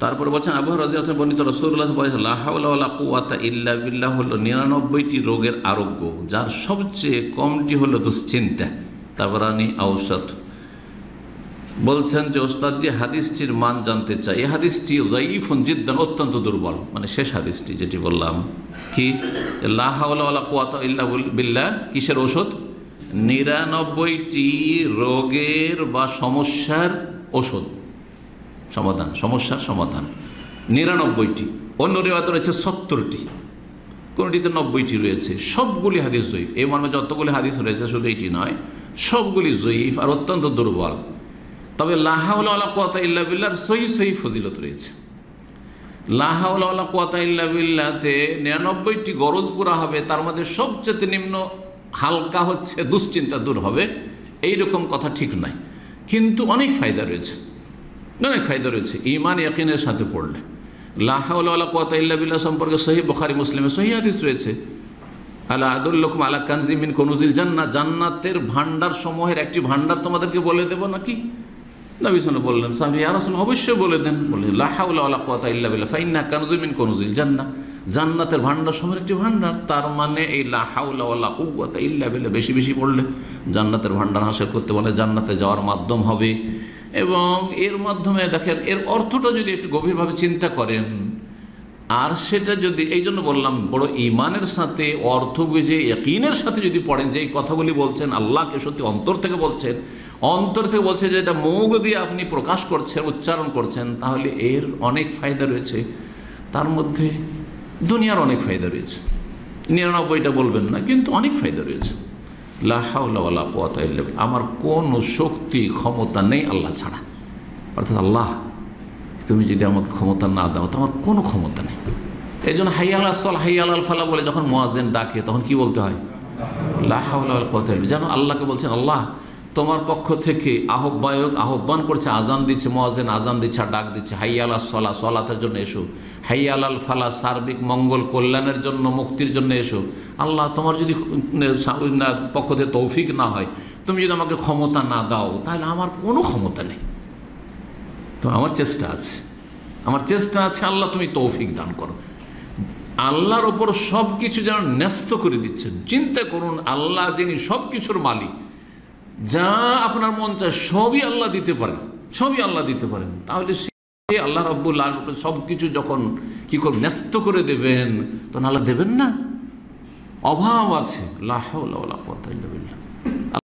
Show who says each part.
Speaker 1: তারপরে বলছেন আবু হুরায়রা রাদিয়াল্লাহু আনহু বর্ণিত রাসূলুল্লাহ বলেছেন লা হাওলা ওয়ালা কুওয়াতা ইল্লা বিল্লাহ হলো 99টি রোগের আরোগ্য, যার সবচেয়ে কমটি হলো দুশ্চিন্তা। তাবরানি আওসাত বলছেন যে ওস্তাদ যে হাদিসটির মান জানতে চাই, এই হাদিসটি যায়ীফুন জিদ্দান, অত্যন্ত দুর্বল, মানে শেষ হাদিসটি যেটি বললাম কি লা হাওলা ওয়ালা কুওয়াতা ইল্লা বিল্লাহ কিসের ঔষধ? 99টি রোগের বা সমস্যার ঔষধ, সমাধান, সমস্যার সমাধান 99টি। অন্য রিওয়ায়াত রয়েছে 70টি, কোনটিতে 90টি রয়েছে। সবগুলি হাদিস জয়ীফ। এই মর্মে যতগুলি হাদিস রয়েছে শুধু এইটি নয়, সবগুলি জয়ীফ আর অত্যন্ত দুর্বল। তবে লা হাওলা ওয়ালা কুওয়াতা ইল্লা বিল্লাহর সহি ফজিলত রয়েছে। লা হাওলা ওয়ালা কুওয়াতা ইল্লা বিল্লাহতে 99টি গরজ পুরা হবে, তার মধ্যে সবচেয়ে নিম্ন হালকা হচ্ছে দুশ্চিন্তা দূর হবে, এইরকম কথা ঠিক নাই। কিন্তু অনেক ফায়দা রয়েছে, অনেক ফায়দা রয়েছে ঈমান ইয়াকিনের সাথে পড়লে। লা হাওলা ওয়ালা কুওয়াতা ইল্লা বিল্লাহ সম্পর্কে সহিহ বুখারী মুসলিমে সহিহ হাদিস রয়েছে। আলা আদুল্লুকুম আলা কানজিম মিন কুনুজিল জান্নাহ, জান্নাতের ভান্ডার সমূহের একটি ভান্ডার তোমাদেরকে বলে দেব নাকি? নবী সাল্লাল্লাহু আলাইহি ওয়াসাল্লাম বললেন, সাহাবী ইয়া রাসূলুল্লাহ অবশ্যই বলে দেন। বললেন লা হাওলা ওয়ালা কুওয়াতা ইল্লা বিল্লাহ ফাইন্না কানজুম মিন কুনুজিল জান্নাহ, জান্নাতের ভান্ডার সমূহের একটি ভান্ডার। তার মানে এই লা হাওলা ওয়ালা কুওয়াতা ইল্লা বিল্লাহ বেশি বেশি পড়লে জান্নাতের ভান্ডার হাসিল করতে বলে, জান্নাতে যাওয়ার মাধ্যম হবে। এবং এর মাধ্যমে দেখেন, এর অর্থটা যদি একটু গভীরভাবে চিন্তা করেন, আর সেটা যদি, এই জন্য বললাম বড় ঈমানের সাথে অর্থ বুঝে ইয়াকিনের সাথে যদি পড়েন, যে এই কথাগুলি বলছেন আল্লাহকে সত্যি অন্তর থেকে বলছেন, অন্তর থেকে বলছে যে এটা মুখ দিয়ে আপনি প্রকাশ করছেন, উচ্চারণ করছেন, তাহলে এর অনেক ফায়দা রয়েছে। তার মধ্যে দুনিয়ার অনেক ফায়দা রয়েছে, 99টা বলবেন না, কিন্তু অনেক ফায়দা রয়েছে। লা হাওলা ওয়ালা কুওয়াতা ইল্লা বিল্লাহ, আমার কোনো শক্তি ক্ষমতা নেই আল্লাহ ছাড়া। অর্থাৎ আল্লাহ তুমি যদি আমাকে ক্ষমতা না দাও তো আমার কোনো ক্ষমতা নেই। এই জন্য হাইয়া আলাস সালাহ হাইয়া আলাল ফালাহ বলে যখন মুয়াজ্জিন ডাকে তখন কি বলতে হয়? লা হাওলা ওয়ালা কুওয়াতা ইল্লা বিল্লাহ। যেন আল্লাহকে বলছেন আল্লাহ তোমার পক্ষ থেকে আহ্বায়ক আহ্বান করছে, আজান দিচ্ছে, মুয়াজ্জিন আজান দিচ্ছে, ডাক দিচ্ছে, হাইয়া আলাস সালাহ সালাতের জন্য এসো, হাইয়া আলাল ফালাহ সার্বিক মঙ্গল কল্যাণের জন্য মুক্তির জন্য এসো। আল্লাহ তোমার যদি পক্ষ থেকে তৌফিক না হয়, তুমি যদি আমাকে ক্ষমতা না দাও, তাহলে আমার কোনো ক্ষমতা নেই। তো আমার চেষ্টা আছে, আমার চেষ্টা আছে, আল্লাহ তুমি তৌফিক দান করো। আল্লাহর ওপর সব কিছু যেন ন্যস্ত করে দিচ্ছেন। চিন্তা করুন, আল্লাহ যিনি সব কিছুর মালিক, যা আপনার মন চায় সবই আল্লাহ দিতে পারেন, সবই আল্লাহ দিতে পারেন। তাহলে সে আল্লাহ রাব্বুল আলামিন সব কিছু যখন কি করবেন, ন্যস্ত করে দেবেন, তখন আল্লাহ দেবেন না? অভাব আছে, লা হাওলা ওয়ালা কুওয়াতা ইল্লা বিল্লাহ।